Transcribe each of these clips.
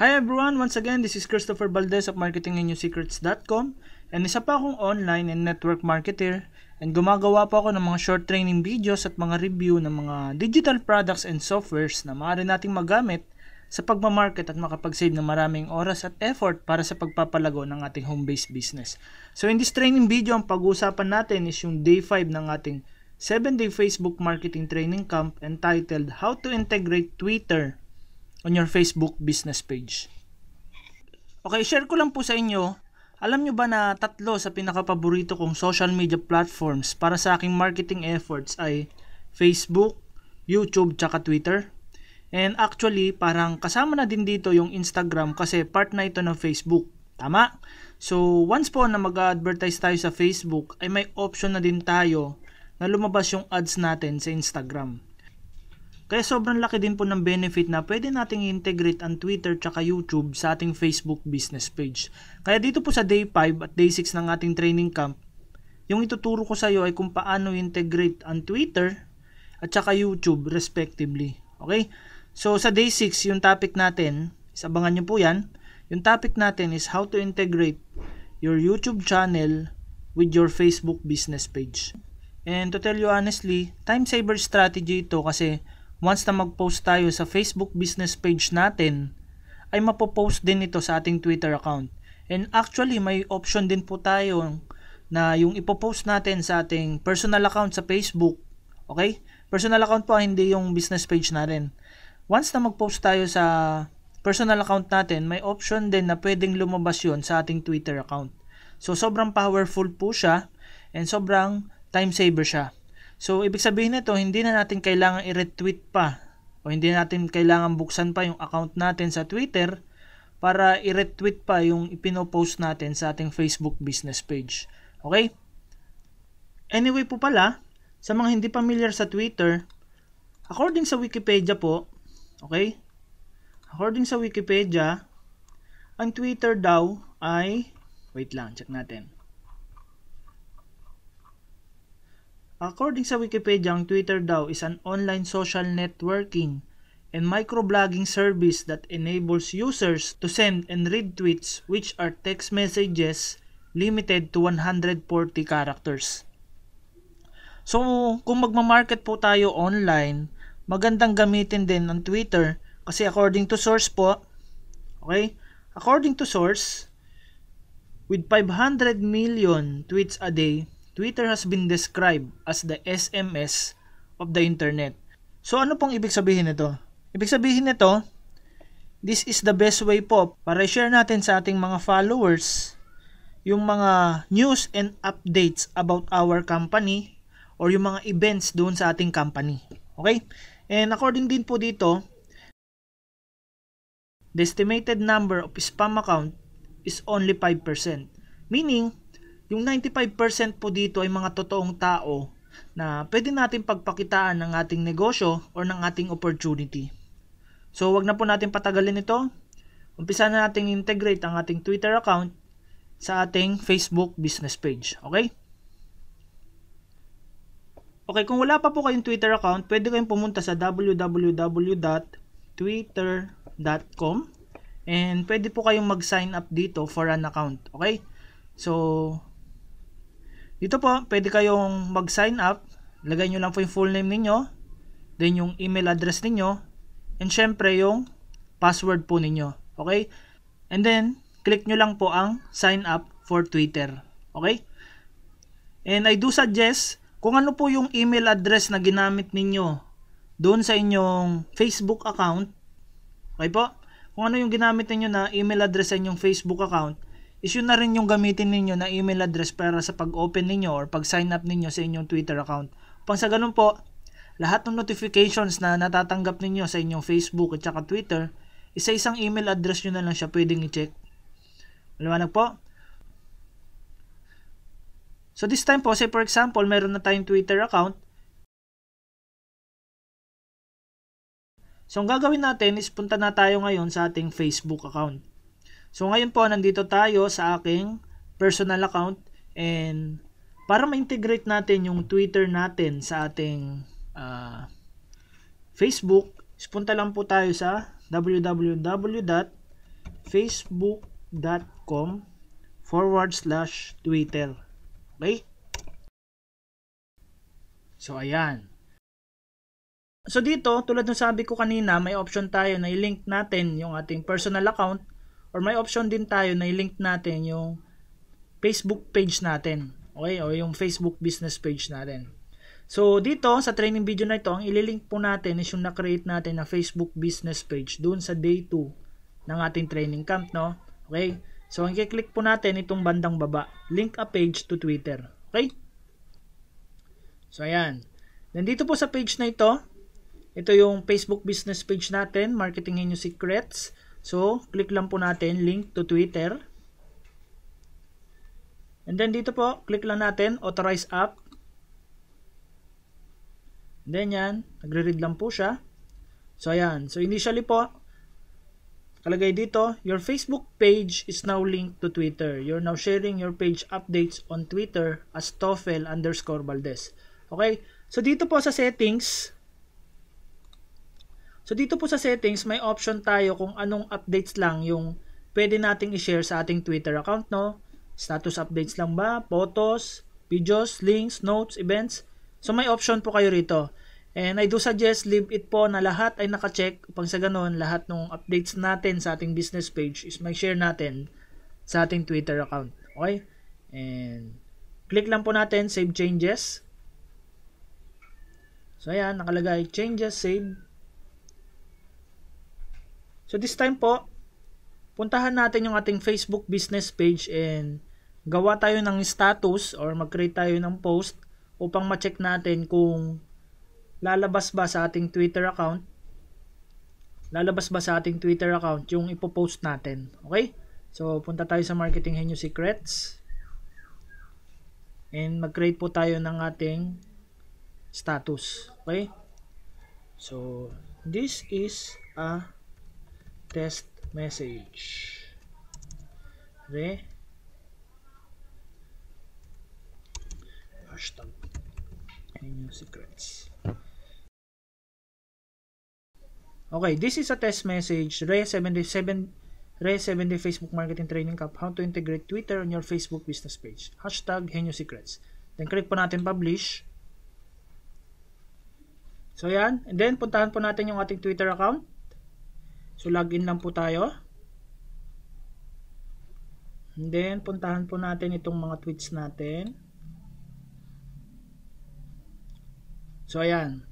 Hi everyone! Once again, this is Christopher Valdez of marketingnewsecrets.com, and isa pa akong online and network marketer, and gumagawa pa ako ng mga short training videos at mga review ng mga digital products and softwares na maaari nating magamit sa pagmamarket at makapag-save ng maraming oras at effort para sa pagpapalago ng ating home-based business. So in this training video, ang pag-uusapan natin is yung day 5 ng ating 7-day Facebook marketing training camp entitled How to Integrate Twitter on your Facebook business page. Okay, share ko lang po sa inyo. Alam nyo ba na tatlo sa pinakapaborito kong social media platforms para sa aking marketing efforts ay Facebook, YouTube, tsaka Twitter? And actually, parang kasama na din dito yung Instagram kasi part na ito ng Facebook. Tama? So, once po na mag-advertise tayo sa Facebook, ay may option na din tayo na lumabas yung ads natin sa Instagram. Kaya sobrang laki din po ng benefit na pwede nating i-integrate ang Twitter tsaka YouTube sa ating Facebook business page. Kaya dito po sa day 5 at day 6 ng ating training camp, yung ituturo ko sa iyo ay kung paano i-integrate ang Twitter at tsaka YouTube respectively. Okay? So sa day 6, yung topic natin, isabangan nyo po yan, yung topic natin is how to integrate your YouTube channel with your Facebook business page. And to tell you honestly, time saver strategy ito kasi once na mag-post tayo sa Facebook business page natin, ay mapopost din ito sa ating Twitter account. And actually, may option din po tayo na yung ipopost natin sa ating personal account sa Facebook. Okay? Personal account po, hindi yung business page natin. Once na mag-post tayo sa personal account natin, may option din na pwedeng lumabas yun sa ating Twitter account. So, sobrang powerful po siya and sobrang time saver siya. So, ibig sabihin nito, hindi na natin kailangan i-retweet pa o hindi natin kailangan buksan pa yung account natin sa Twitter para i-retweet pa yung ipinopost natin sa ating Facebook business page. Okay? Anyway po pala, sa mga hindi familiar sa Twitter, according sa Wikipedia po, okay? According sa Wikipedia, ang Twitter daw ay, wait lang, check natin. According sa Wikipedia, ang Twitter daw is an online social networking and microblogging service that enables users to send and read tweets which are text messages limited to 140 characters. So, kung magmamarket po tayo online, magandang gamitin din ang Twitter kasi according to source po, okay? According to source, with 500 million tweets a day, Twitter has been described as the SMS of the internet. So ano pong ibig sabihin nito? Ibig sabihin nito, this is the best way po para share natin sa ating mga followers yung mga news and updates about our company or yung mga events doon sa ating company. Okay? And according din po dito, the estimated number of spam account is only 5%. Meaning, yung 95% po dito ay mga totoong tao na pwede natin pagpakitaan ng ating negosyo or ng ating opportunity. So, wag na po natin patagalin ito. Umpisa na natin integrate ang ating Twitter account sa ating Facebook business page. Okay? Okay, kung wala pa po kayong Twitter account, pwede kayong pumunta sa www.twitter.com and pwede po kayong mag-sign up dito for an account. Okay? So, dito po, pwede kayong mag-sign up. Lagay nyo lang po yung full name ninyo, then yung email address ninyo, and syempre yung password po ninyo. Okay? And then, click nyo lang po ang sign up for Twitter. Okay? And I do suggest, kung ano po yung email address na ginamit ninyo doon sa inyong Facebook account, okay po? Kung ano yung ginamit ninyo na email address sa inyong Facebook account, is yun na rin yung gamitin ninyo na email address para sa pag-open ninyo or pag-sign up ninyo sa inyong Twitter account. Upang sa ganun po, lahat ng notifications na natatanggap ninyo sa inyong Facebook at saka Twitter, isa isang email address nyo na lang siya pwedeng i-check. Maliwanag po? So this time po, say for example, meron na tayong Twitter account. So ang gagawin natin is punta na tayo ngayon sa ating Facebook account. So ngayon po, nandito tayo sa aking personal account and para ma-integrate natin yung Twitter natin sa ating Facebook, punta lang po tayo sa www.twitter.com facebook.com/Twitter. Okay? So, ayan. So, dito, tulad ng sabi ko kanina, may option tayo na i-link natin yung ating personal account or may option din tayo na i-link natin yung Facebook page natin. Okay? O yung Facebook business page natin. So, dito, sa training video na ito, ang ililink po natin is yung na-create natin na Facebook business page dun sa day 2 ng ating training camp, no? Okay? So, ang i-click po natin itong bandang baba. Link a page to Twitter. Okay? So, ayan. Then, dito po sa page na ito yung Facebook business page natin, Marketing Henyo Secrets. So, click lang po natin, link to Twitter. And then, dito po, click lang natin, authorize app. And then, yan, nagre-read lang po siya. So, ayan. So, initially po, kalagay dito, your Facebook page is now linked to Twitter. You're now sharing your page updates on Twitter as Toffel_Valdez. Okay? So, dito po sa settings, may option tayo kung anong updates lang yung pwede nating i-share sa ating Twitter account, no? Status updates lang ba? Photos, videos, links, notes, events. So, may option po kayo rito. And I do suggest leave it po na lahat ay naka-check upang sa ganun, lahat ng updates natin sa ating business page is may share natin sa ating Twitter account. Okay? And click lang po natin, save changes. So, ayan, nakalagay, changes, save. So, this time po, puntahan natin yung ating Facebook business page and gawa tayo ng status or mag-create tayo ng post upang ma-check natin kung lalabas ba sa ating Twitter account yung ipopost natin. Okay? So, punta tayo sa Marketing Henyo Secrets and mag-create po tayo ng ating status. Okay? So, this is a test message. Okay? Hashtag Henyo Secrets. Okay, this is a test message. Re70 Facebook Marketing Training Camp. How to integrate Twitter on your Facebook business page. Hashtag Henyo Secrets. Then, click po natin publish. So, yan. And then, puntahan po natin yung ating Twitter account. So, login lang po tayo. And then, puntahan po natin itong mga tweets natin. So, ayan.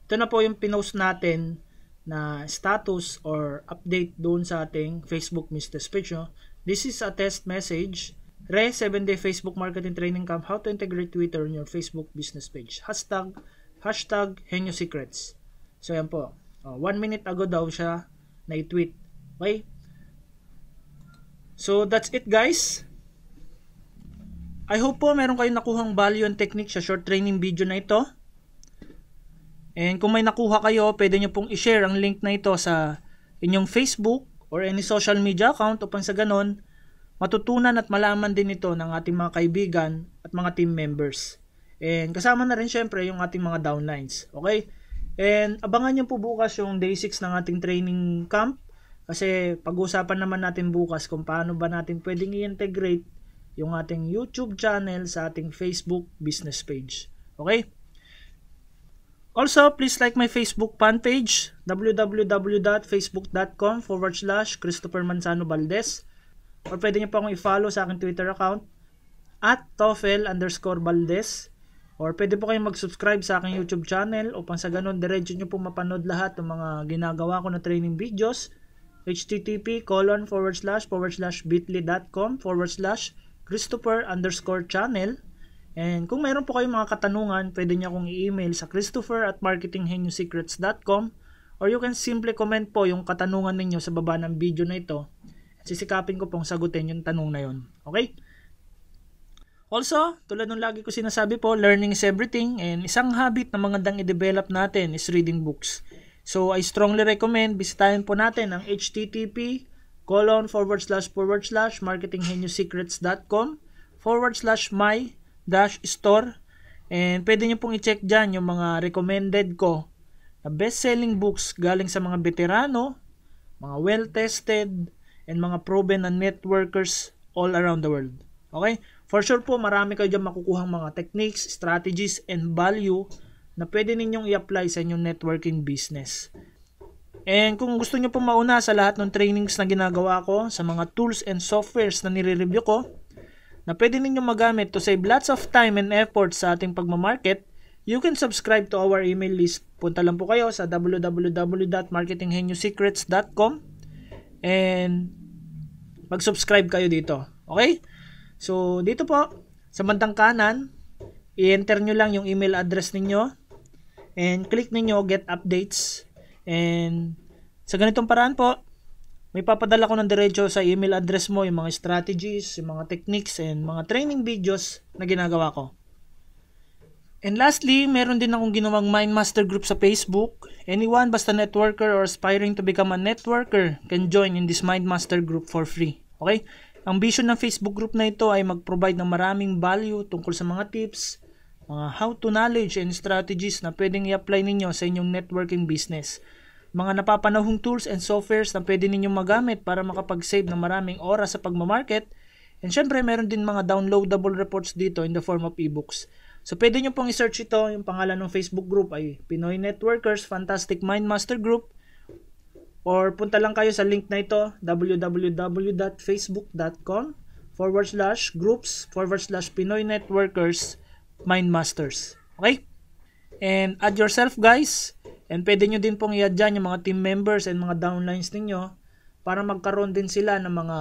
Ito na po yung pinost natin na status or update doon sa ating Facebook business page. No? This is a test message. 7-day Facebook Marketing Training Camp. How to integrate Twitter on your Facebook business page. Hashtag Henyo Secrets. So, ayan po. 1 minute ago daw siya na-tweet. Okay? So, that's it guys. I hope po meron kayong nakuhang value and technique sa short training video na ito. And kung may nakuha kayo, pwede nyo pong i-share ang link na ito sa inyong Facebook or any social media account upang sa ganon, matutunan at malaman din ito ng ating mga kaibigan at mga team members. And kasama na rin syempre yung ating mga downlines. Okay? And abangan nyo po bukas yung day 6 ng ating training camp kasi pag-uusapan naman natin bukas kung paano ba natin pwedeng i-integrate yung ating YouTube channel sa ating Facebook business page. Okay? Also, please like my Facebook fan page www.facebook.com/Christopher Manzano Valdez or pwede nyo pa akong i-follow sa aking Twitter account @Toffel_Valdez or pwede po kayong mag-subscribe sa aking YouTube channel upang sa ganun diretso nyo po mapanood lahat ng mga ginagawa ko na training videos http://bit.ly.com/Christopher_channel. And kung mayroon po kayong mga katanungan, pwede nyo akong i-email sa christopher@marketinghenyosecrets.com or you can simply comment po yung katanungan ninyo sa baba ng video na ito at sisikapin ko pong sagutin yung tanong na yun. Okay? Also, tulad ng lagi ko sinasabi po, learning is everything and isang habit na magandang i-develop natin is reading books. So, I strongly recommend bisitahin po natin ang http://marketinghenyosecrets.com/my-store and pwede nyo pong i-check dyan yung mga recommended ko na best-selling books galing sa mga veterano, mga well-tested, and mga proven na networkers all around the world. Okay? For sure po, marami kayo dyan makukuhang mga techniques, strategies, and value na pwede ninyong i-apply sa inyong networking business. And kung gusto nyo pong mauna sa lahat ng trainings na ginagawa ko, sa mga tools and softwares na nire-review ko, na pwede ninyong magamit to save lots of time and effort sa ating pagmamarket, you can subscribe to our email list. Punta lang po kayo sa www.marketinggeniusecrets.com and mag-subscribe kayo dito. Okay? So, dito po, sa bandang kanan, i-enter nyo lang yung email address ninyo and click ninyo get updates. And sa ganitong paraan po, may papadala ko ng diretso sa email address mo yung mga strategies, yung mga techniques, and mga training videos na ginagawa ko. And lastly, meron din akong ginawang Mindmaster group sa Facebook. Anyone basta networker or aspiring to become a networker can join in this Mindmaster group for free. Okay? Ang vision ng Facebook group na ito ay mag-provide ng maraming value tungkol sa mga tips, mga how-to knowledge and strategies na pwedeng i-apply ninyo sa inyong networking business. Mga napapanahong tools and softwares na pwede ninyong magamit para makapag-save ng maraming oras sa pagmamarket. And syempre, meron din mga downloadable reports dito in the form of ebooks. So, pwede nyo pong i-search ito. Yung pangalan ng Facebook group ay Pinoy Networkers Fantastic Mindmaster Group. Or punta lang kayo sa link na ito, www.facebook.com/groups/Pinoy Networkers Mindmasters. Okay? And add yourself, guys. And pwede nyo din pong i-add dyan yung mga team members and mga downlines ninyo para magkaroon din sila ng mga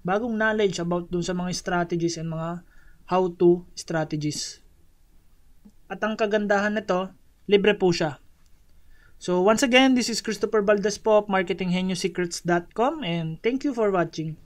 bagong knowledge about dun sa mga strategies and mga how-to strategies. At ang kagandahan nito, libre po siya. So once again, this is Christopher Valdez po of marketinggeniusecrets.com and thank you for watching.